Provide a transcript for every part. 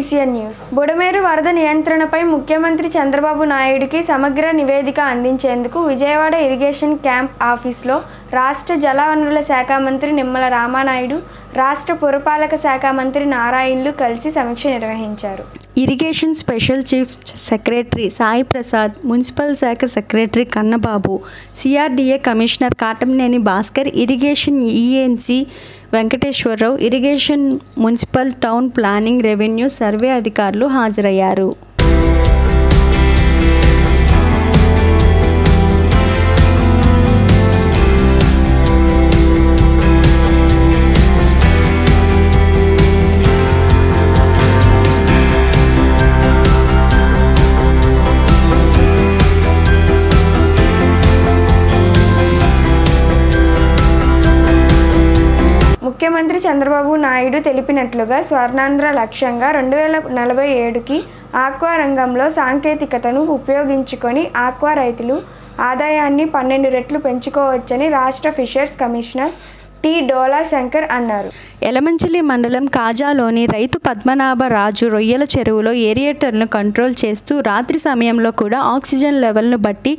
TCN news. Budameru వరద నియంత్రణపై ముఖ్యమంత్రి చంద్రబాబు నాయుడుకి సమగ్ర నివేదిక అందించేందుకు విజయవాడ ఇరిగేషన్ క్యాంప్ ఆఫీస్లో రాష్ట్ర జలవనరుల శాఖ మంత్రి నిమ్మల రామానాయుడు, రాష్ట్ర పురపాలక శాఖ మంత్రి నారాయణలు కలిసి సమీక్ష నిర్వహించారు. Irrigation special chief secretary Sai Prasad, municipal శాఖ secretary Kannababu, CRDA commissioner Katamneni Bhaskar, irrigation ENC Venkateswararao, irrigation municipal town planning revenue survey అధికారులు హాజరయ్యారు. ముఖ్యమంత్రి చంద్రబాబు నాయుడు తెలిపినట్లుగా స్వర్ణాంధ్ర లక్ష్యంగా 2047కి ఆక్వా రంగంలో సాంకేతికతను ఉపయోగించుకొని ఆక్వా రైతులు ఆదాయాన్ని 12 రెట్లు పెంచుకోవచ్చని రాష్ట్ర ఫిషర్స్ కమిషనర్ టి. డోలా శంకర్ అన్నారు. ఎలమంచిలి మండలం కాజాలోని రైతు పద్మనాభరాజు రొయ్యల చెరువులో ఏరియేటర్లను కంట్రోల్ చేస్తూ రాత్రి సమయంలో కూడా ఆక్సిజన్ లెవెల్ను బట్టి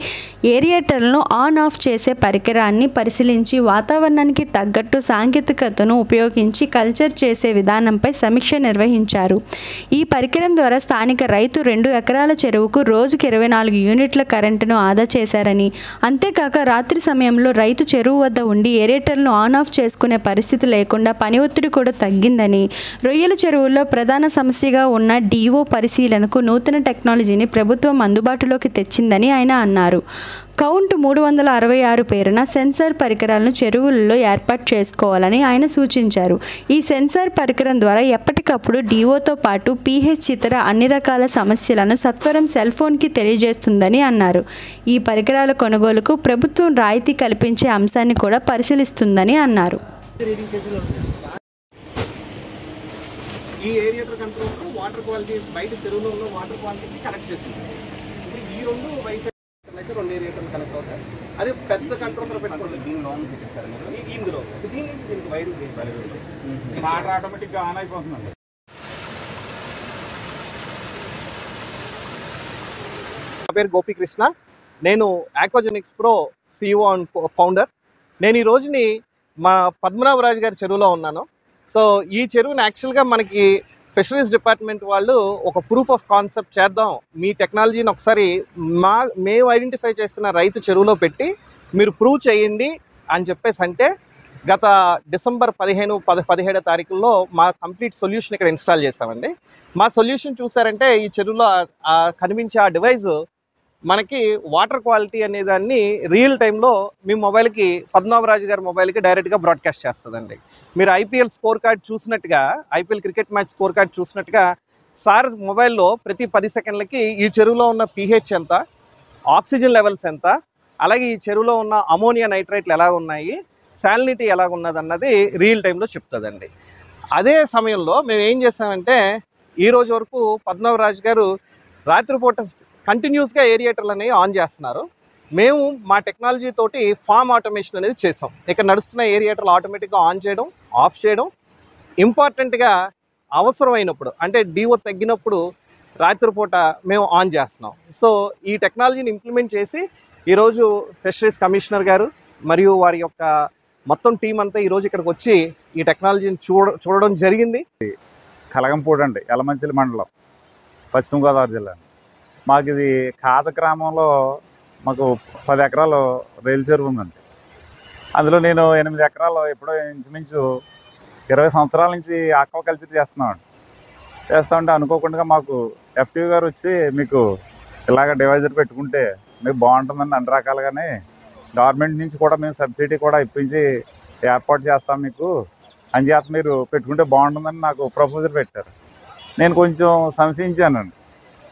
ఏరియేటర్లను ఆన్ ఆఫ్ చేసే పరికరాన్ని పరిశీలించి వాతావరణానికి తగ్గట్టు సాంకేతికతను ఉపయోగించి కల్చర్ చేసే విధానంపై సమీక్ష నిర్వహించారు. ఈ పరికరం ద్వారా స్థానిక రైతు 2 ఎకరాల చెరువుకు రోజుకి 24 యూనిట్ల కరెంటును ఆదా చేశారని, అంతేకాక రాత్రి సమయంలో రైతు చెరువు వద్ద ఉండి ఏరియేటర్లను ఆన్ ఆఫ్ చేసుకునే పరిస్థితి లేకుండా పని ఒత్తిడి కూడా తగ్గిందని, రొయ్యల చెరువుల్లో ప్రధాన సమస్యగా ఉన్న DO పరిశీలనకు నూతన టెక్నాలజీని ప్రభుత్వం అందుబాటులోకి తెచ్చిందని ఆయన అన్నారు. కౌంట్ 366 పేరున సెన్సార్ పరికరాలను చెరువులలో ఏర్పాటు చేసుకోవాలని ఆయన సూచించారు. ఈ సెన్సార్ పరికరం ద్వారా ఎప్పటికప్పుడు DOతో పాటు pH ఇతర అన్ని రకాల సమస్యలను సత్వరం సెల్ ఫోన్కి తెలియజేస్తుందని అన్నారు. ఈ పరికరాల కొనుగోలుకు ప్రభుత్వం రాయితీ కల్పించే అంశాన్ని కూడా పరిశీలిస్తుందని అన్నారు. ఈ ఏరియేటర్ కంట్రోల్ వాటర్ క్వాలిటీ బయట చెరువులో ఉన్న వాటర్ క్వాలిటీకి కనెక్ట్ చేస్తుంది. ఈ రెండు వైఫై అయితే 2 ఏరియేటర్లు కనెక్ట్ అవుతాయి. అది పెద్ద కంట్రోలర్ పెట్టుకోండి. దీని లోన్ పెట్టిస్తారు ఇందులో దీని నుంచి దీనికి వైరు వాటర్ ఆటోమేటిక్గా ఆన్ అయిపోతుందండి. నా పేరు గోపీకృష్ణ. నేను ఆక్వాజెనిక్స్ ప్రో CEO అండ్ ఫౌండర్. నేను ఈ రోజుని మా పద్మనాభరాజు గారి చెరువులో ఉన్నాను. సో ఈ చెరువుని యాక్చువల్గా మనకి ఫిషరీస్ డిపార్ట్మెంట్ వాళ్ళు ఒక ప్రూఫ్ ఆఫ్ కాన్సెప్ట్ చేద్దాం, మీ టెక్నాలజీని ఒకసారి మేము ఐడెంటిఫై చేసిన రైతు చెరువులో పెట్టి మీరు ప్రూవ్ చేయండి అని చెప్పేసి అంటే గత డిసెంబర్ 15-17 తారీఖుల్లో మా కంప్లీట్ సొల్యూషన్ ఇక్కడ ఇన్స్టాల్ చేసామండి. మా సొల్యూషన్ చూసారంటే ఈ చెరువులో కనిపించే ఆ డివైస్ మనకి వాటర్ క్వాలిటీ అనే దాన్ని రియల్ టైంలో మీ మొబైల్కి పద్మనాభరాజు గారి మొబైల్కి డైరెక్ట్గా బ్రాడ్కాస్ట్ చేస్తుందండి. మీరు IPL స్కోర్ కార్డ్ చూసినట్టుగా, IPL cricket match score card చూసినట్టుగా సార్ మొబైల్లో ప్రతి 10 సెకండ్లకి ఈ చెరువులో ఉన్న pH ఎంత, ఆక్సిజన్ లెవెల్స్ ఎంత, అలాగే ఈ చెరువులో ఉన్న అమోనియా నైట్రేట్లు ఎలా ఉన్నాయి, శాలినిటీ ఎలా ఉన్నది అన్నది రియల్ టైంలో చెప్తుందండి. అదే సమయంలో మేము ఏం చేసామంటే ఈ రోజు వరకు పద్మనాభరాజు గారు రాత్రిపూట కంటిన్యూస్గా ఏరియేటర్లు అనేవి ఆన్ చేస్తున్నారు. మేము మా టెక్నాలజీ తోటి ఫామ్ ఆటోమేషన్ అనేది చేసాం. ఇక్కడ నడుస్తున్న ఏరియేటర్లు ఆటోమేటిక్గా ఆన్ చేయడం, ఆఫ్ చేయడం, ఇంపార్టెంట్గా అవసరమైనప్పుడు అంటే DO తగ్గినప్పుడు రాత్రిపూట మేము ఆన్ చేస్తున్నాం. సో ఈ టెక్నాలజీని ఇంప్లిమెంట్ చేసి ఈరోజు ఫిషరీస్ కమిషనర్ గారు మరియు వారి యొక్క మొత్తం టీం అంతా ఈరోజు ఇక్కడికి వచ్చి ఈ టెక్నాలజీని చూడడం జరిగింది. కలగంపూడి అండి, ఎలమంచిలి మండలం, పశ్చిమ గోదావరి జిల్లా. మాకు ఇది కాజ గ్రామంలో మాకు 10 ఎకరాలు రైలు చెరువు ఉందండి. అందులో నేను 8 ఎకరాలు ఎప్పుడో ఇంచుమించు 20 సంవత్సరాల నుంచి ఆక్వాకల్చర్ చేస్తా ఉంటే అనుకోకుండా మాకు FTO గారు వచ్చి మీకు ఇలాగ డివైజర్ పెట్టుకుంటే మీకు బాగుంటుందని అన్ని రకాలుగానే గవర్నమెంట్ నుంచి కూడా మేము సబ్సిడీ కూడా ఇప్పించి ఏర్పాటు చేస్తాం మీకు అని చేత మీరు పెట్టుకుంటే బాగుంటుందని నాకు ప్రపోజల్ పెట్టారు. నేను కొంచెం సంశయించానండి.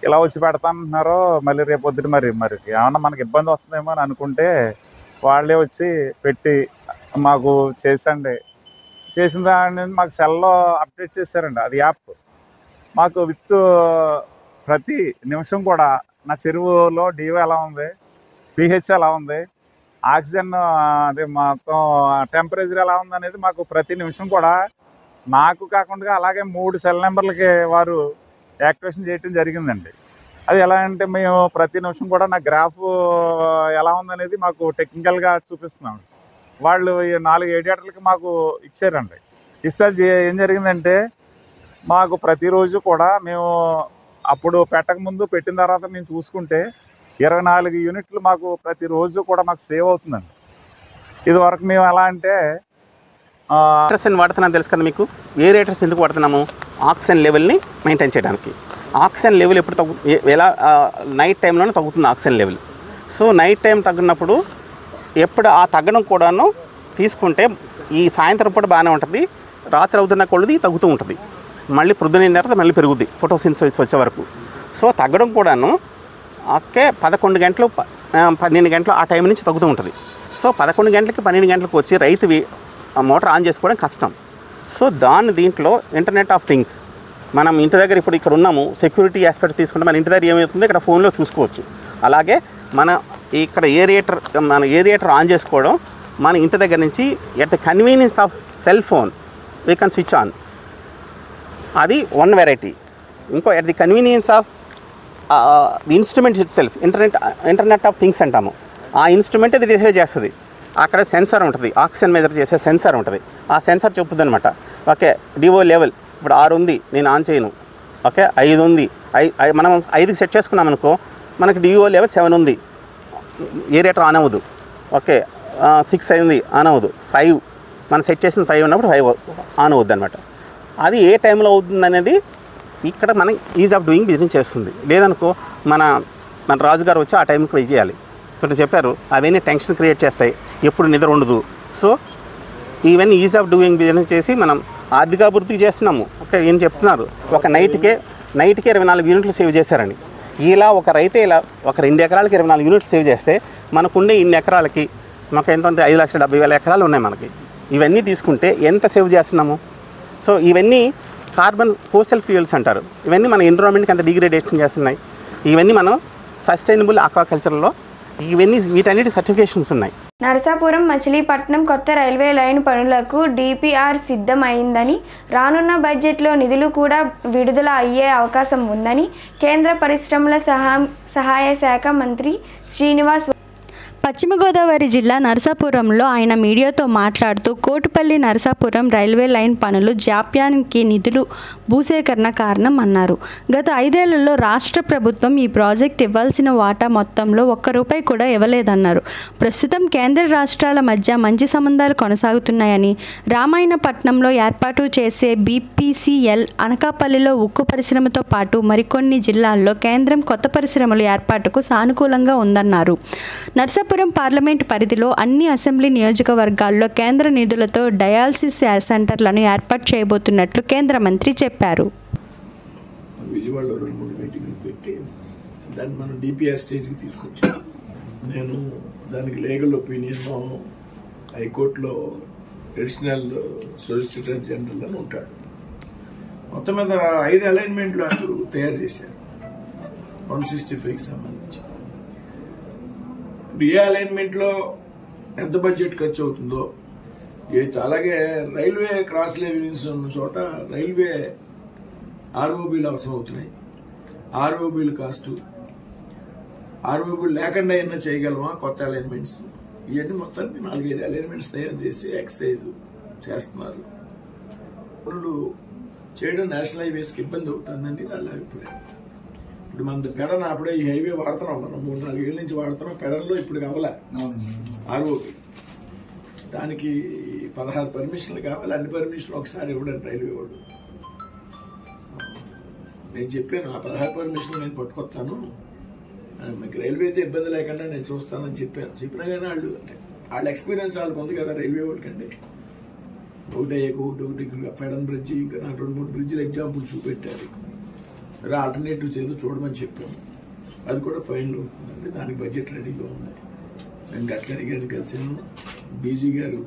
ఇలా వచ్చి పెడతానంటున్నారో మళ్ళీ రేపొద్దుట మరి ఏమన్నా మనకి ఇబ్బంది వస్తుందేమో అని అనుకుంటే వాళ్ళే వచ్చి పెట్టి మాకు చేసండి. చేసిన దాన్ని మాకు సెల్లో అప్డేట్ చేశారండి. అది యాప్ మాకు విత్ ప్రతి నిమిషం కూడా నా చెరువులో DO ఎలా ఉంది, pH ఎలా ఉంది, ఆక్సిజన్ అదే మొత్తం టెంపరేచర్ ఎలా ఉంది అనేది మాకు ప్రతి నిమిషం కూడా నాకు కాకుండా అలాగే 3 సెల్ నెంబర్లకి వారు యాక్టివేషన్ చేయడం జరిగిందండి. అది ఎలా అంటే మేము ప్రతి నిమిషం కూడా నా గ్రాఫ్ ఎలా ఉందనేది మాకు టెక్నికల్గా చూపిస్తున్నాం. వాళ్ళు 4-7 ఏటర్లకి మాకు ఇచ్చారండి. ఇస్తే ఏం జరిగిందంటే మాకు ప్రతిరోజు కూడా మేము అప్పుడు పెట్టకముందు పెట్టిన తర్వాత మేము చూసుకుంటే 24 యూనిట్లు మాకు ప్రతిరోజు కూడా మాకు సేవ్ అవుతుందండి. ఇది వరకు మేము ఎలా అంటే ఆక్సిజన్ వాడుతున్నాను తెలుసు కదా మీకు. ఏరియేటర్స్ ఎందుకు వాడుతున్నాము? ఆక్సిజన్ లెవెల్ని మెయింటైన్ చేయడానికి. ఆక్సిజన్ లెవెల్ ఎప్పుడు ఎలా నైట్ టైంలోనే తగ్గుతుంది oxygen level. So night time తగ్గినప్పుడు ఎప్పుడు ఆ తగ్గడం కూడాను తీసుకుంటే ఈ సాయంత్రం పూట బాగానే ఉంటుంది, రాత్రి అవుతున్న కొద్ది తగ్గుతూ ఉంటుంది, మళ్ళీ ప్రొద్దున తర్వాత మళ్ళీ పెరుగుద్ది ఫోటోసిన్థసిస్ వచ్చే వరకు. సో తగ్గడం కూడాను 11 గంటలు 12 గంటలు ఆ టైం నుంచి తగ్గుతూ ఉంటుంది. సో 11 గంటలకి 12 గంటలకు వచ్చి రైతు మోటార్ ఆన్ చేసుకోవడం కష్టం. సో దీంట్లో ఇంటర్నెట్ ఆఫ్ థింగ్స్ మనం ఇంటి దగ్గర ఇప్పుడు ఇక్కడ ఉన్నాము, సెక్యూరిటీ ఆస్పెక్ట్స్ తీసుకుంటే మన ఇంటి దగ్గర ఏమవుతుందో ఇక్కడ ఫోన్లో చూసుకోవచ్చు. అలాగే మన ఇక్కడ ఏరియేటర్ ఆన్ చేసుకోవడం మన ఇంటి దగ్గర నుంచి at the convenience of cell phone we can switch on. అది వన్ వెరైటీ. ఇంకో at the convenience of the instrument it self internet of things అంటాము. ఆ ఇన్స్ట్రుమెంట్ అది డిసైడ్ చేస్తుంది. అక్కడ సెన్సార్ ఉంటుంది, ఆక్సిజన్ మెజర్ చేసే సెన్సార్ ఉంటుంది. ఆ సెన్సార్ చెప్తుంది అనమాట, ఓకే డివో లెవెల్ ఇప్పుడు 6 ఉంది, నేను ఆన్ చేయను. ఓకే 5 ఉంది, మనం 5కి సెట్ చేసుకున్నాం అనుకో, మనకి డివో లెవెల్ 7 ఉంది, ఏరియేటర్ ఆన్ అవ్వదు. ఓకే 6 అయింది, ఆన్ అవ్వదు. 5 మనం సెట్ చేసిన 5 ఉన్నప్పుడు 5 ఆన్ అవుద్ది అనమాట. అది ఏ టైంలో అవుతుంది అనేది ఇక్కడ మనం ఈజ్ ఆఫ్ డూయింగ్ బిజినెస్ చేస్తుంది. లేదనుకో మన రాజుగారు వచ్చి ఆ టైంకి వెయిట్ చేయాలి. ఇప్పుడు చెప్పారు అవన్నీ టెన్షన్ క్రియేట్ చేస్తాయి, ఎప్పుడు నిద్ర ఉండదు. సో ఇవన్నీ ఈజ్ ఆఫ్ డూయింగ్ బిజినెస్ చేసి మనం ఆర్థికాభివృద్ధి చేస్తున్నాము. ఓకే ఏం చెప్తున్నారు, ఒక నైట్కే 24 యూనిట్లు సేవ్ చేశారని. ఇలా ఒక రైతే ఇలా ఒక 2 ఎకరాలకి 24 యూనిట్లు సేవ్ చేస్తే మనకుండే ఇన్ని ఎకరాలకి మాకు ఎంత ఉంటే 5,70,000 ఎకరాలు ఉన్నాయి మనకి. ఇవన్నీ తీసుకుంటే ఎంత సేవ్ చేస్తున్నాము. సో ఇవన్నీ కార్బన్ ఫోసల్ ఫ్యూయల్స్ అంటారు. ఇవన్నీ మన ఎన్విరాన్మెంట్కి ఎంత డిగ్రేడేషన్ చేస్తున్నాయి. ఇవన్నీ మనం సస్టైనబుల్ ఆక్వాకల్చర్లో ఇవన్నీ వీటన్నిటి సర్టిఫికేషన్స్ ఉన్నాయి. నరసాపురం మచిలీపట్నం కొత్త రైల్వే లైన్ పనులకు డిపిఆర్ సిద్ధం అయిందని, రానున్న బడ్జెట్లో నిధులు కూడా విడుదల అయ్యే అవకాశం ఉందని కేంద్ర పరిశ్రమల సహాయ శాఖ మంత్రి శ్రీనివాస్ పశ్చిమ గోదావరి జిల్లా నరసాపురంలో ఆయన మీడియాతో మాట్లాడుతూ కోటిపల్లి నరసాపురం రైల్వే లైన్ పనులు జాప్యానికి నిధులు భూసేకరణ కారణం అన్నారు. గత 5 ఏళ్లలో రాష్ట్ర ప్రభుత్వం ఈ ప్రాజెక్ట్ ఇవ్వాల్సిన వాటా మొత్తంలో ₹1 కూడా ఇవ్వలేదన్నారు. ప్రస్తుతం కేంద్ర రాష్ట్రాల మధ్య మంచి సంబంధాలు కొనసాగుతున్నాయని, రామాయణపట్నంలో ఏర్పాటు చేసే BPCL, అనకాపల్లిలో ఉక్కు పరిశ్రమతో పాటు మరికొన్ని జిల్లాల్లో కేంద్రం కొత్త పరిశ్రమల ఏర్పాటుకు సానుకూలంగా ఉందన్నారు. నరసాపురం పార్లమెంట్ పరిధిలో అన్ని అసెంబ్లీ నియోజకవర్గాల్లో కేంద్ర నిధులతో డయాలసిస్ సెంటర్లను ఏర్పాటు చేయబోతున్నట్లు కేంద్ర మంత్రి చెప్పారు. విజయవాడలో 2-3 మీటింగ్లు పెట్టి దాన్ని మనం డిపిఆర్ స్టేజ్కి తీసుకొచ్చాం. నేను దానికి లీగల్ ఒపీనియన్ హైకోర్టులో అడిషనల్ సొలిసిటర్ జనరల్ అని ఉంటాడు. మొత్తం మీద 5 అలైన్మెంట్లు అందరూ తయారు చేశారు 165కి సంబంధించి. ఏ అలైన్మెంట్లో ఎంత బడ్జెట్ ఖర్చు అవుతుందో, అలాగే రైల్వే క్రాస్ లెవెలింగ్స్ ఉన్న చోట రైల్వే ఆర్ఓబీలు అవసరం అవుతున్నాయి. ఆర్ఓబీలు కాస్టు, ఆర్ఓబీలు లేకుండా అయినా చేయగలమా కొత్త అలైన్మెంట్స్, ఇవన్నీ మొత్తానికి 4-5 అలైన్మెంట్స్ తయారు చేసి ఎక్సైజ్ చేస్తున్నారు. పనులు చేయడం నేషనల్ హైవేస్కి ఇబ్బంది అవుతుందండి వాళ్ళ అభిప్రాయం. ఇప్పుడు మన పెడన అప్పుడే ఈ హైవే వాడుతున్నాం, మనం 3-4 ఏళ్ళ నుంచి వాడుతున్నాం. పెడన్లో ఇప్పుడు కావాలా ఆర్ఓబీ, దానికి 16 పర్మిషన్లు కావాలి. అన్ని పర్మిషన్లు ఒకసారి ఇవ్వడానికి రైల్వే వాడు. నేను చెప్పాను ఆ 16 పర్మిషన్లు నేను పట్టుకొస్తాను, మీకు రైల్వే అయితే ఇబ్బంది లేకుండా నేను చూస్తానని చెప్పాను. చెప్పినా కానీ వాళ్ళు అంటే వాళ్ళ ఎక్స్పీరియన్స్ వాళ్ళకి ఉంది కదా రైల్వే వాళ్ళకండి. ఒకటి పెడన్ బ్రిడ్జి, ఇంకా నాకు 2-3 బ్రిడ్జిలు ఎగ్జాంపుల్ చూపెట్టారు. సరే ఆల్టర్నేటివ్స్ ఏదో చూడమని చెప్పాము, అది కూడా ఫైనల్ అవుతుందండి. దానికి బడ్జెట్ రెడీగా ఉంది. నేను గడ్కరీ గారిని కలిసాను, డీజీ గారు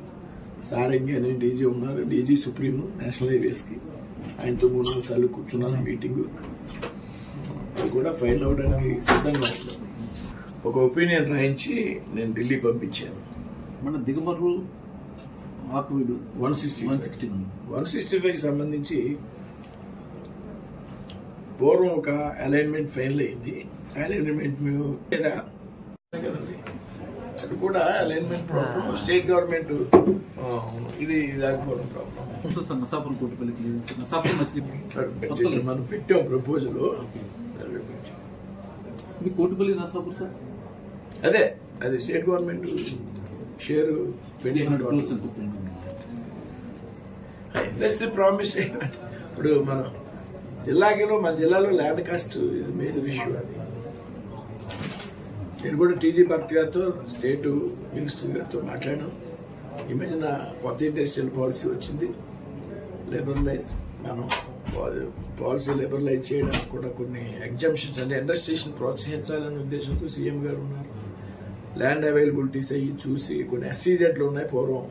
సారంగి అనే డీజీ ఉన్నారు, డీజీ సుప్రీం నేషనల్ హైవేస్కి, ఆయనతో 3-4 సార్లు కూర్చున్నాను మీటింగు. అది కూడా ఫైనల్ అవ్వడానికి సిద్ధంగా ఉంది. ఒక ఒపీనియన్ రాయించి నేను ఢిల్లీ పంపించాను. మన దిగుమర్రు 165 సంబంధించి పూర్వం ఒక అలైన్మెంట్ ఫైనల్ అయింది. అలైన్మెంట్ లేదా కదండి, అది కూడా అలైన్మెంట్ ప్రాబ్లం. స్టేట్ గవర్నమెంట్ ఇది లేకపోవడం ప్రాబ్లం. మనం పెట్టాం ప్రపోజల్. అదే అది state government share industry promise. ఇప్పుడు మన జిల్లాలో ల్యాండ్ కాస్ట్ ఇది మేజర్ ఇష్యూ. అది నేను కూడా టీజీ భరత్ గారితో స్టేట్ మినిస్టర్ గారితో మాట్లాడాను. ఈ మధ్యన కొత్త ఇండస్ట్రియల్ పాలసీ వచ్చింది. లేబరలైజ్ మనం పాలసీ లిబరలైజ్ చేయడానికి కూడా కొన్ని ఎగ్జామ్షన్స్ అంటే ఇండస్ట్రీస్ని ప్రోత్సహించాలనే ఉద్దేశంతో సీఎం గారు ఉన్నారు. ల్యాండ్ అవైలబిలిటీస్ అయ్యి చూసి కొన్ని ఎస్సీజెడ్లు ఉన్నాయి. పూర్వం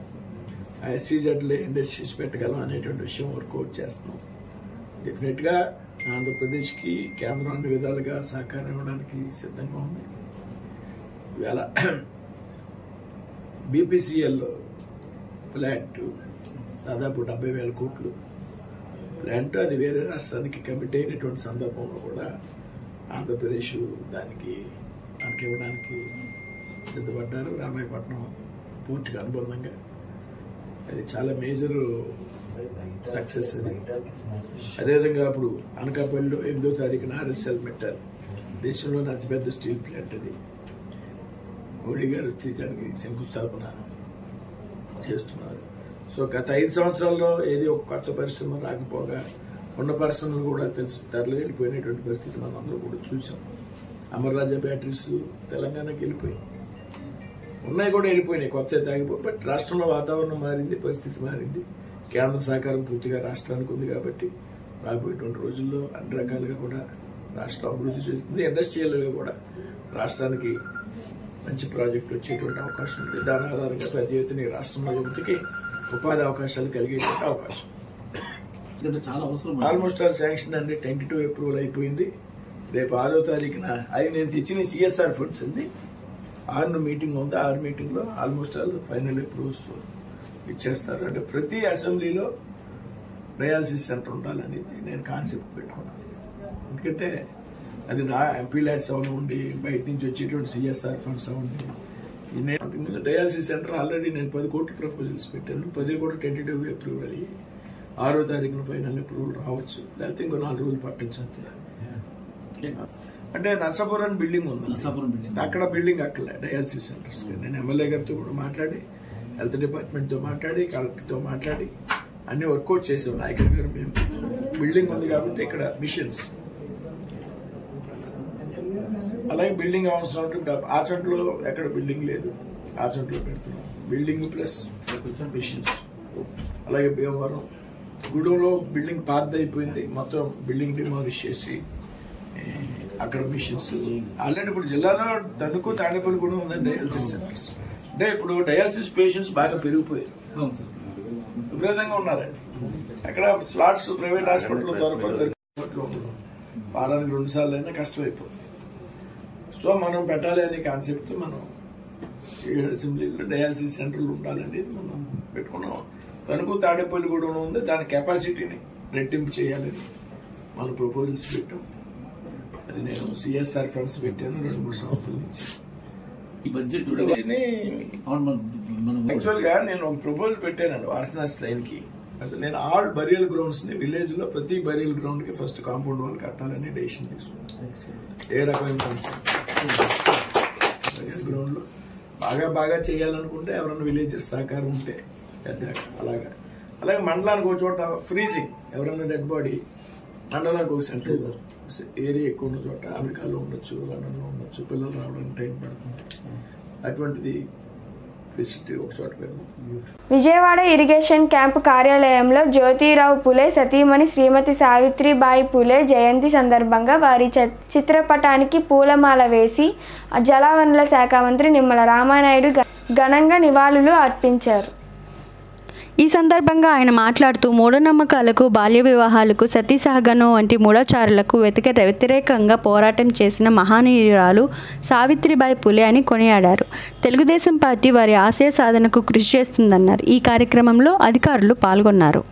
ఆ ఎస్సీజెడ్లు ఇండస్ట్రీస్ పెట్టగలం అనేటువంటి విషయం వర్కౌట్ చేస్తున్నాం. డెఫినెట్గా ఆంధ్రప్రదేశ్కి కేంద్రం అన్ని విధాలుగా సహకారం ఇవ్వడానికి సిద్ధంగా ఉంది. ఇవాళ బీపీసీఎల్ ప్లాంట్ దాదాపు 70,000 కోట్లు ప్లాంట్, అది వేరే రాష్ట్రానికి కమిట్ అయినటువంటి సందర్భంలో కూడా ఆంధ్రప్రదేశ్ దానికి ఇవ్వడానికి సిద్ధపడ్డారు. రామాయపట్నం పూర్తిగా అనుబంధంగా అది చాలా మేజర్ సక్సెస్. అది అదేవిధంగా ఇప్పుడు అనకాపల్లిలో 8వ తారీఖున RSL పెట్టారు. దేశంలోని అతిపెద్ద స్టీల్ ప్లాంట్ అది. మోడీ గారు వచ్చి దానికి శంకుస్థాపన చేస్తున్నారు. సో గత 5 సంవత్సరాల్లో ఏది ఒక కొత్త పరిశ్రమ రాకపోగా ఉన్న పరిశ్రమలు కూడా తరలి వెళ్ళిపోయినటువంటి పరిస్థితి మనం అందరూ కూడా చూసాం. అమర్ రాజా బ్యాటరీస్ తెలంగాణకి వెళ్ళిపోయి ఉన్నాయి, కూడా వెళ్ళిపోయినాయి, కొత్త తాగిపోయి. బట్ రాష్ట్రంలో వాతావరణం మారింది, పరిస్థితి మారింది. కేంద్ర సహకారం పూర్తిగా రాష్ట్రానికి ఉంది కాబట్టి రాబోయేటువంటి రోజుల్లో అన్ని రకాలుగా కూడా రాష్ట్రం అభివృద్ధి చెందుతుంది. ఇండస్ట్రియల్గా కూడా రాష్ట్రానికి మంచి ప్రాజెక్టు వచ్చేటువంటి అవకాశం ఉంది. దాని ఆధారంగా పెద్ద ఎత్తున రాష్ట్రంలో యువతకి ఉపాధి అవకాశాలు కలిగేటువంటి అవకాశం ఆల్మోస్ట్ ఆల్ శాంక్షన్ అండి. 22 అప్రూవల్ అయిపోయింది. రేపు 6వ తారీఖున అది నేను తెచ్చిన CSR ఫండ్స్ అండి. 6 మీటింగ్ ఉంది. 6 మీటింగ్లో ఆల్మోస్ట్ ఆల్ ఫైనల్ అప్రూవల్స్ ఇచ్చేస్తారు. అంటే ప్రతి అసెంబ్లీలో డయాలసిస్ సెంటర్ ఉండాలనేది నేను కాన్సెప్ట్ పెట్టుకున్నాను. ఎందుకంటే అది నా MP ల్యాడ్స్ అవనివ్వండి, బయట నుంచి వచ్చేటువంటి CSR ఫండ్స్ అవ్వండి. అంతకుముందు డయాలసిస్ సెంటర్ ఆల్రెడీ నేను 10 కోట్ల ప్రపోజల్స్ పెట్టాను. 10 కూడా 22 అప్రూవల్ అయ్యి 6వ తారీఖున ఫైనల్ అప్రూవల్ రావచ్చు, లేకపోతే ఇంకో 4 రోజులు పట్టచ్చు అంతే. అంటే నర్సాపురం బిల్డింగ్ ఉంది, అక్కడ బిల్డింగ్ అక్కలే డయాలసిస్ సెంటర్స్. నేను ఎమ్మెల్యే గారితో కూడా మాట్లాడి, హెల్త్ డిపార్ట్మెంట్తో మాట్లాడి, కలెక్టర్తో మాట్లాడి అన్ని వర్కౌట్ చేసాం. నాయకుడి గారు మేము బిల్డింగ్ ఉంది కాబట్టి ఇక్కడ మిషన్స్, అలాగే బిల్డింగ్ అవసరం ఉంటుంది. ఆచంట్లో ఎక్కడ బిల్డింగ్ లేదు, ఆచంట్లో పెడుతున్నాం బిల్డింగ్ ప్లస్ మిషన్స్. అలాగే భీమవరం గూడెంలో బిల్డింగ్ పాత అయిపోయింది, మొత్తం బిల్డింగ్ డిమాలిష్ చేసి అక్కడ మిషన్స్. ఆల్రెడీ ఇప్పుడు జిల్లాలో తణుకు, తాడేపల్లి కూడా ఉందండి డయాలసిస్ సెంటర్స్. అంటే ఇప్పుడు డయాలసిస్ పేషెంట్స్ బాగా పెరిగిపోయారు, విపరీతంగా ఉన్నారండి. అక్కడ స్లాట్స్ ప్రైవేట్ హాస్పిటల్లో దొరకదు, వారానికి 2 సార్లు అయినా కష్టమైపోతుంది. సో మనం పెట్టాలి అనే కాన్సెప్ట్ మనం 7 అసెంబ్లీలో డయాలసిస్ సెంటర్లు ఉండాలండి మనం పెట్టుకున్నాం. తణుకు, తాడేపల్లి కూడా ఉంది, దాని కెపాసిటీని రెట్టింపు చేయాలని మనం ప్రపోజల్స్ పెట్టాం. అది నేను CSR ఫండ్స్ పెట్టాను 2-3 సంవత్సరాల నుంచి. యాక్చువల్ గా నేను ఒక ప్రపోజల్ పెట్టానండి వాసనాస్ ట్రైన్ కి. అది నేను ఆల్ బరియల్ గ్రౌండ్స్ ని విలేజ్ లో ప్రతి బరియల్ గ్రౌండ్ కి ఫస్ట్ కాంపౌండ్ వాల్ కట్టాలని డెసిషన్ తీసుకున్నాను. ఏ రకమైన బరియల్ గ్రౌండ్ లో బాగా చేయాలనుకుంటే ఎవరైనా విలేజెస్ సహకారం ఉంటే పెద్ద అలాగే మండలానికి ఒక చోట ఫ్రీజింగ్, ఎవరైనా డెడ్ బాడీ మండలానికి ఒక సెంటర్ ఏరియా ఎక్కువ ఉన్న చోట, అమెరికాలో ఉండొచ్చు, లండన్లో ఉండొచ్చు, పిల్లలు రావడానికి టైం పడుతుంది, అటువంటిది ఫెసిలిటీ ఒక చోట పెడదాం. విజయవాడ ఇరిగేషన్ క్యాంపు కార్యాలయంలో జ్యోతిరావు పులే సతీమణి శ్రీమతి సావిత్రిబాయి పులే జయంతి సందర్భంగా వారి చిత్రపటానికి పూలమాల వేసి జలవనరుల శాఖ మంత్రి నిమ్మల రామానాయుడు ఘనంగా నివాళులు అర్పించారు. ఈ సందర్భంగా ఆయన మాట్లాడుతూ మూఢనమ్మకాలకు, బాల్య వివాహాలకు, సతీ సహగమనం వంటి మూఢాచారాలకు వ్యతిరేకంగా పోరాటం చేసిన మహనీయురాలు సావిత్రిబాయి పులే అని కొనియాడారు. తెలుగుదేశం పార్టీ వారి ఆశయ సాధనకు కృషి చేస్తుందన్నారు. ఈ కార్యక్రమంలో అధికారులు పాల్గొన్నారు.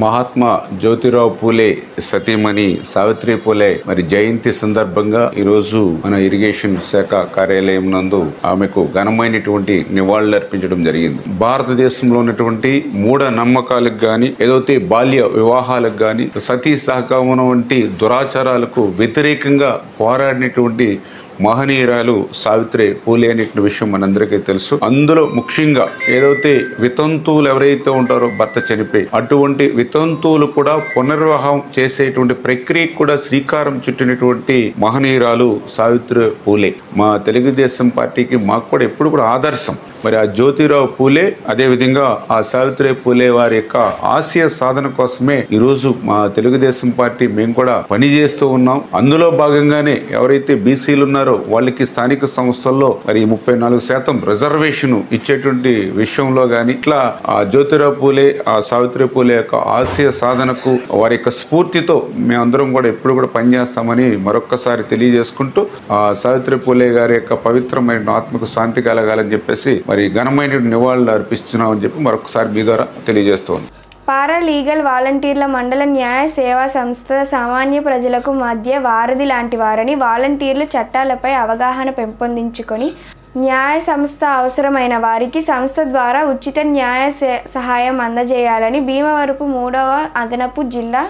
మహాత్మా జ్యోతిరావు పూలే సతీమణి సావిత్రి పూలే మరి జయంతి సందర్భంగా ఈరోజు మన ఇరిగేషన్ శాఖ కార్యాలయం నందు ఆమెకు ఘనమైనటువంటి నివాళులర్పించడం జరిగింది. భారతదేశంలో ఉన్నటువంటి మూఢ నమ్మకాలకు గాని ఏదైతే బాల్య వివాహాలకు గాని సతీ సహగమనం వంటి దురాచారాలకు వ్యతిరేకంగా పోరాడినటువంటి మహనీయురాలు సావిత్రి పూలే అనే విషయం మనందరికీ తెలుసు. అందులో ముఖ్యంగా ఏదైతే వితంతువులు ఎవరైతే ఉంటారో భర్త చనిపోయి అటువంటి వితంతువులు కూడా పునర్వివాహం చేసేటువంటి ప్రక్రియకు కూడా శ్రీకారం చుట్టినటువంటి మహనీయురాలు సావిత్రి పూలే. మా తెలుగుదేశం పార్టీకి మాకు కూడా ఎప్పుడు కూడా ఆదర్శం. మరి ఆ జ్యోతిరావు పూలే అదేవిధంగా ఆ సావిత్రి పూలే వారి యొక్క ఆశయ సాధన కోసమే ఈరోజు మా తెలుగుదేశం పార్టీ మేము కూడా పనిచేస్తూ ఉన్నాం. అందులో భాగంగానే ఎవరైతే బీసీలు ఉన్నారో వాళ్ళకి స్థానిక సంస్థల్లో మరి 34% రిజర్వేషన్ ఇచ్చేటువంటి విషయంలో గాని ఇట్లా ఆ జ్యోతిరావు పూలే ఆ సావిత్రి పూలే యొక్క ఆశయ సాధనకు వారి యొక్క స్ఫూర్తితో మేమందరం కూడా ఎప్పుడు కూడా పనిచేస్తామని మరొక్కసారి తెలియజేసుకుంటూ ఆ సావిత్రి పూలే గారి యొక్క పవిత్రమైన ఆత్మకు శాంతి కలగాలని చెప్పేసి మరి ఘనమైన నివాళులు అర్పిస్తున్నామని చెప్పి మరొకసారి మీ ద్వారా తెలియజేస్తున్నాం. పారాలీగల్ వాలంటీర్ల మండల న్యాయ సేవా సంస్థ సామాన్య ప్రజలకు మధ్య వారధి లాంటి వారని, వాలంటీర్లు చట్టాలపై అవగాహన పెంపొందించుకొని న్యాయ సంస్థ అవసరమైన వారికి సంస్థ ద్వారా ఉచిత న్యాయ సహాయం అందజేయాలని భీమవరపు 3వ అదనపు జిల్లా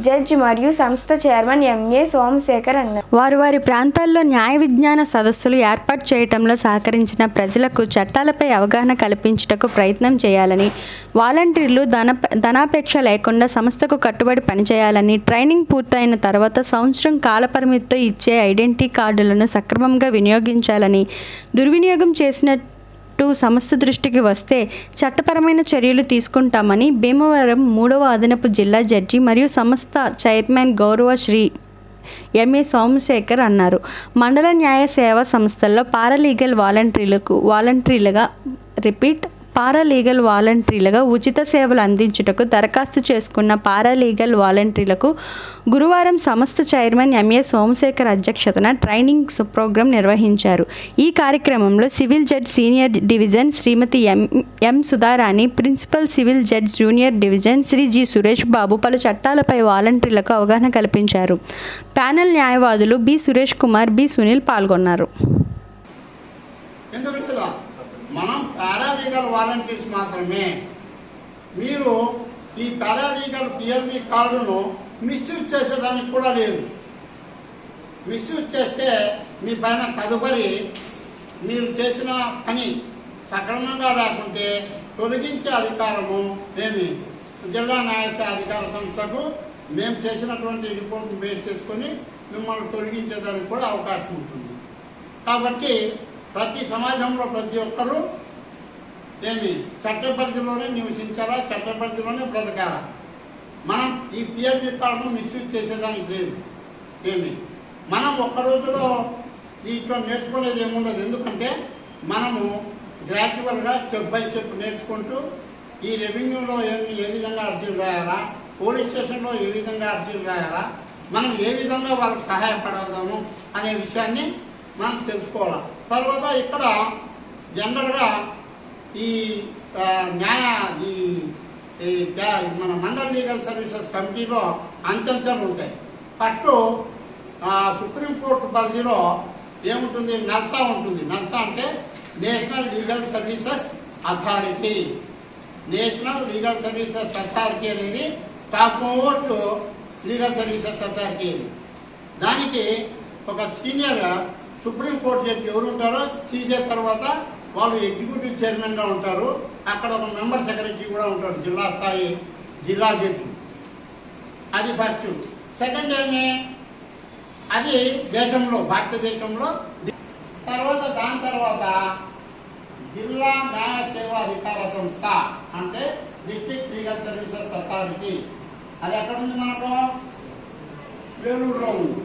జడ్జి మరియు సంస్థ చైర్మన్ ఎంఏ సోమశేఖర్ అన్నారు. వారి ప్రాంతాల్లో న్యాయ విజ్ఞాన సదస్సులు ఏర్పాటు చేయడంలో సహకరించిన ప్రజలకు చట్టాలపై అవగాహన కల్పించుటకు ప్రయత్నం చేయాలని, వాలంటీర్లు ధనాపేక్ష లేకుండా సంస్థకు కట్టుబడి పనిచేయాలని, ట్రైనింగ్ పూర్తయిన తర్వాత సంవత్సరం కాలపరిమితితో ఇచ్చే ఐడెంటిటీ కార్డులను సక్రమంగా వినియోగించాలని, దుర్వినియోగం చేసిన సంస్థ దృష్టికి వస్తే చట్టపరమైన చర్యలు తీసుకుంటామని భీమవరం 3వ అదనపు జిల్లా జడ్జి మరియు సంస్థ చైర్మన్ గౌరవ శ్రీ ఎంఏ సోమశేఖర్ అన్నారు. మండల న్యాయ సేవా సంస్థల్లో పారాలీగల్ వాలంటీర్లుగా ఉచిత సేవలు అందించుటకు దరఖాస్తు చేసుకున్న పారాలీగల్ వాలంటీర్లకు గురువారం సంస్థ చైర్మన్ ఎంఏ సోమశేఖర్ అధ్యక్షతన ట్రైనింగ్ ప్రోగ్రాం నిర్వహించారు. ఈ కార్యక్రమంలో civil judge senior division Shrimati M Sudharani, principal civil judge junior division Shri G Suresh Babu పలు చట్టాలపై వాలంటీర్లకు అవగాహన కల్పించారు. ప్యానెల్ న్యాయవాదులు బి సురేష్ కుమార్, బి సునీల్ పాల్గొన్నారు. మనం పారాలీగల్ వాలంటీర్స్ మాత్రమే. మీరు ఈ పారాలీగల్ పిఎల్వి కార్డును మిస్యూజ్ చేసేదానికి కూడా లేదు. మిస్యూజ్ చేస్తే మీ పైన తదుపరి మీరు చేసిన పని సక్రమంగా లేకుంటే తొలగించే అధికారము జిల్లా న్యాయసేవ అధికార సంస్థకు మేము చేసినటువంటి రిపోర్ట్ను బేస్ చేసుకొని మిమ్మల్ని తొలగించేదానికి కూడా అవకాశం ఉంటుంది. కాబట్టి ప్రతి సమాజంలో ప్రతి ఒక్కరూ చట్ట పరిధిలోనే నివసించాలా, చట్ట పరిధిలోనే బ్రతకాలా. మనం ఈ పిఎల్వి కార్డును మిస్యూజ్ చేసేదానికి లేదు. మనం ఒక్క రోజులో దీంట్లో నేర్చుకునేది ఏముండదు. ఎందుకంటే మనము గ్రాడ్యువల్గా స్టెప్ బై స్టెప్ నేర్చుకుంటూ ఈ రెవెన్యూలో ఏ విధంగా అర్జీలు రాయాలా, పోలీస్ స్టేషన్లో ఏ విధంగా అర్జీలు రాయాలా, మనం ఏ విధంగా వాళ్ళకి సహాయపడదాము అనే విషయాన్ని మనం తెలుసుకోవాలి. తర్వాత ఇక్కడ జనరల్గా ఈ మన మండల్ లీగల్ సర్వీసెస్ కమిటీలో అంచెంచెలు ఉంటాయి. ఫస్ట్ సుప్రీంకోర్టు పరిధిలో ఏముంటుంది, నల్సా ఉంటుంది. నల్సా అంటే National Legal services Authority. National Legal services Authority అనేది top most legal services authority. దానికి ఒక సీనియర్ సుప్రీంకోర్టు జడ్జి ఎవరు ఉంటారో సీజే తర్వాత వాళ్ళు ఎగ్జిక్యూటివ్ చైర్మన్గా ఉంటారు. అక్కడ ఒక మెంబర్ సెక్రటరీ కూడా ఉంటాడు, జిల్లా స్థాయి జిల్లా జడ్జి. అది ఫస్ట్. సెకండ్ అది దేశంలో భారతదేశంలో. దాని తర్వాత జిల్లా న్యాయ సేవా అధికార సంస్థ అంటే డిస్ట్రిక్ట్ లీగల్ సర్వీసెస్ అథారిటీ. అది ఎక్కడుంది మనకు? వేలూరులో ఉంది.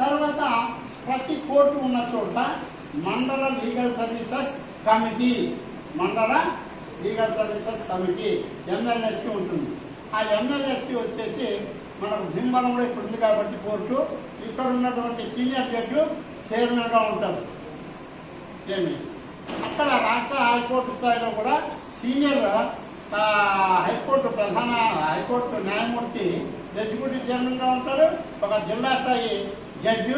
తర్వాత ప్రతి కోర్టు ఉన్న చోట మండల లీగల్ సర్వీసెస్ కమిటీ, MLSC ఉంటుంది. ఆ MLSC వచ్చేసి మనకు భీమవరంలో ఇప్పుడు ఉంది కాబట్టి కోర్టు, ఇక్కడ ఉన్నటువంటి సీనియర్ జడ్జి చైర్మన్గా ఉంటారు. అక్కడ రాష్ట్ర హైకోర్టు స్థాయిలో కూడా సీనియర్ హైకోర్టు హైకోర్టు న్యాయమూర్తి ఎగ్జిక్యూటివ్ చైర్మన్గా ఉంటారు, ఒక జిల్లా స్థాయి జడ్జి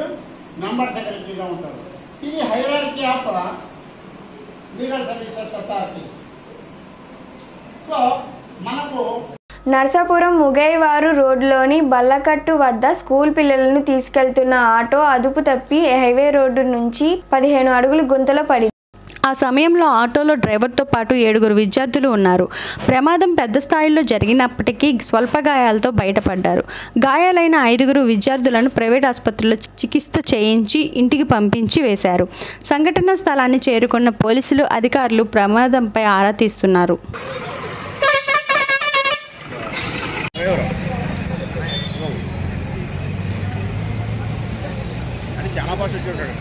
మెంబర్ సెక్రటరీగా ఉంటారు. ఇది hierarchy of legal services authorities. So మనకు నర్సాపురం ముగైవారు రోడ్లోని బల్లకట్టు వద్ద స్కూల్ పిల్లలను తీసుకెళ్తున్న ఆటో అదుపు తప్పి హైవే రోడ్డు నుంచి 15 అడుగులు గుంతలో పడింది. ఆ సమయంలో ఆటోలో డ్రైవర్తో పాటు 7 విద్యార్థులు ఉన్నారు. ప్రమాదం పెద్ద స్థాయిలో జరిగినప్పటికీ స్వల్ప గాయాలతో బయటపడ్డారు. గాయాలైన 5 విద్యార్థులను ప్రైవేట్ ఆసుపత్రిలో చికిత్స చేయించి ఇంటికి పంపించి వేశారు. సంఘటనా స్థలాన్ని చేరుకున్న పోలీసులు అధికారులు ప్రమాదంపై ఆరా తీస్తున్నారు. చాలా బాగా చూడాడు.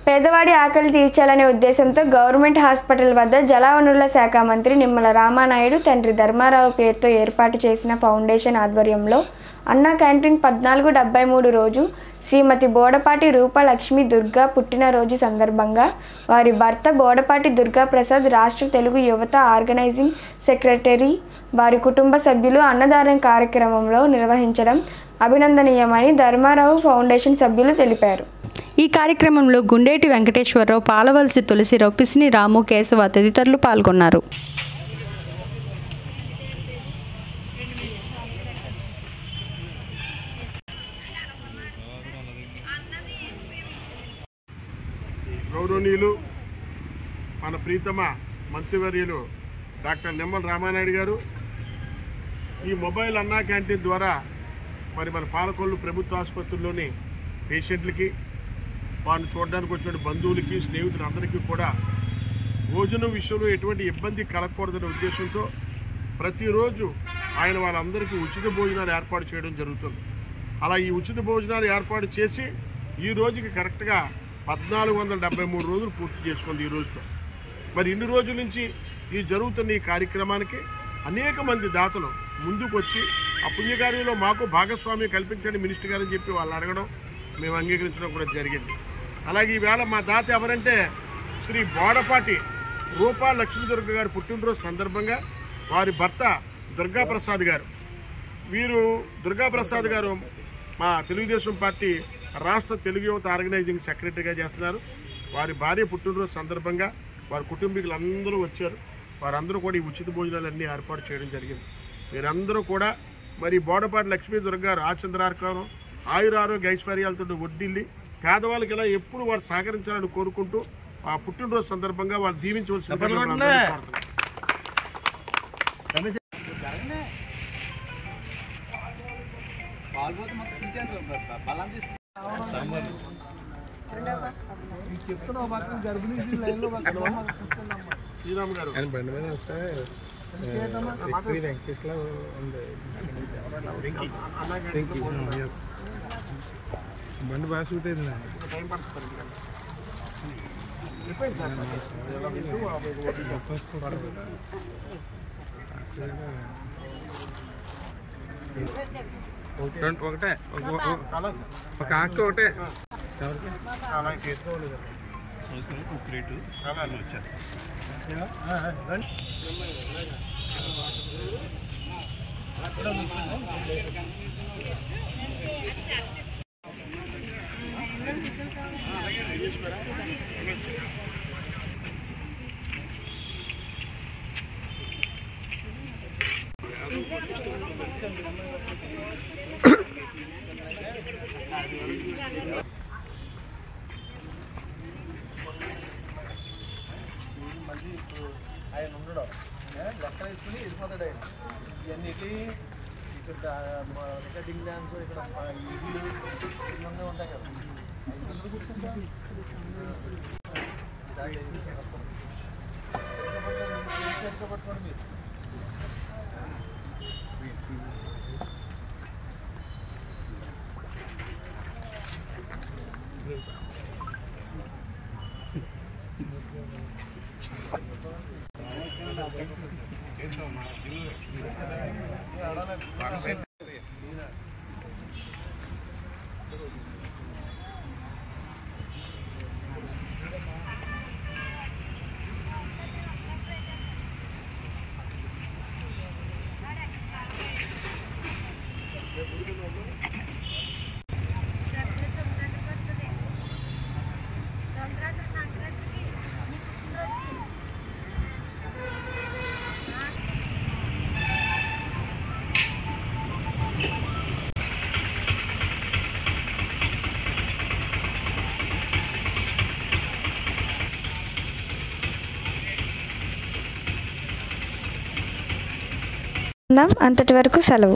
పేదవాడి ఆకలి తీర్చాలనే ఉద్దేశంతో గవర్నమెంట్ హాస్పిటల్ వద్ద జలవనరుల శాఖ మంత్రి నిమ్మల రామానాయుడు తండ్రి ధర్మారావు పేరుతో ఏర్పాటు చేసిన ఫౌండేషన్ ఆధ్వర్యంలో అన్నా క్యాంటీన్ 1473 రోజు శ్రీమతి బోడపాటి రూపలక్ష్మి దుర్గా పుట్టినరోజు సందర్భంగా వారి భర్త బోడపాటి దుర్గా ప్రసాద్ రాష్ట్ర తెలుగు యువత ఆర్గనైజింగ్ సెక్రటరీ వారి కుటుంబ సభ్యులు అన్నదానం కార్యక్రమంలో నిర్వహించడం అభినందనీయమని ధర్మారావు ఫౌండేషన్ సభ్యులు తెలిపారు. ఈ కార్యక్రమంలో గుండేటి వెంకటేశ్వరరావు, పాలవలసి తులసిరావు, పిసిని రాము, కేశవ తదితరులు పాల్గొన్నారు. గౌరవనీయులు మన ప్రీతమ మంత్రివర్యులు డాక్టర్ నిమ్మల రామానాయుడు గారు ఈ మొబైల్ అన్నా క్యాంటీన్ ద్వారా మరి మన పాలకొల్లు ప్రభుత్వ ఆసుపత్రుల్లోని పేషెంట్లకి, వారిని చూడడానికి వచ్చిన బంధువులకి, స్నేహితులందరికీ కూడా భోజనం విషయంలో ఎటువంటి ఇబ్బంది కలగకూడదనే ఉద్దేశంతో ప్రతిరోజు ఆయన వాళ్ళందరికీ ఉచిత భోజనాలు ఏర్పాటు చేయడం జరుగుతుంది. అలా ఈ ఉచిత భోజనాలు ఏర్పాటు చేసి ఈ రోజుకి కరెక్ట్గా 1473 రోజులు పూర్తి చేసుకుంది ఈ రోజుతో. మరి ఇన్ని రోజుల నుంచి ఈ జరుగుతున్న ఈ కార్యక్రమానికి అనేక మంది దాతలు ముందుకు వచ్చి ఆ పుణ్యకార్యంలో మాకు భాగస్వామ్యం కల్పించండి మినిస్టర్ గారు అని చెప్పి వాళ్ళు అడగడం, మేము అంగీకరించడం కూడా జరిగింది. అలాగే ఈవేళ మా దాత ఎవరంటే శ్రీ బోడపాటి రూపా లక్ష్మీదుర్గ గారు పుట్టినరోజు సందర్భంగా వారి భర్త దుర్గాప్రసాద్ గారు, వీరు దుర్గాప్రసాద్ గారు మా తెలుగుదేశం పార్టీ రాష్ట్ర తెలుగు యువత ఆర్గనైజింగ్ సెక్రటరీగా చేస్తున్నారు. వారి భార్య పుట్టినరోజు సందర్భంగా వారి కుటుంబీకులు అందరూ వచ్చారు. వారందరూ కూడా ఈ ఉచిత భోజనాలన్నీ ఏర్పాటు చేయడం జరిగింది. మీరందరూ కూడా మరి బోడపాటి లక్ష్మీ దుర్గ గారు ఆచంద్రార్కారం ఆయురారోగ్య ఐశ్వర్యాలతో వడ్డిల్లి పేదవాళ్ళకి ఇలా ఎప్పుడు వారు సహకరించాలని కోరుకుంటూ ఆ పుట్టినరోజు సందర్భంగా వాళ్ళు దీవించవలసిన శ్రీరామ్ గారు బండి బాగా సూట్ అయింది. టైం పడుతుంది. ఒకటే ఒక ఆకు ఒకటే చేసుకోలేదు రేటు వచ్చేస్తాం. ఆయన ఉండడం లెక్కలు వేసుకుని వెళ్ళిపోతాడు. ఆయన ఇవన్నీ ఇక్కడ రికార్డింగ్ డ్యాన్స్ ఇక్కడ ఇవన్నీ ఉంటాయి కదా. అంతటి వరకు సెలవు.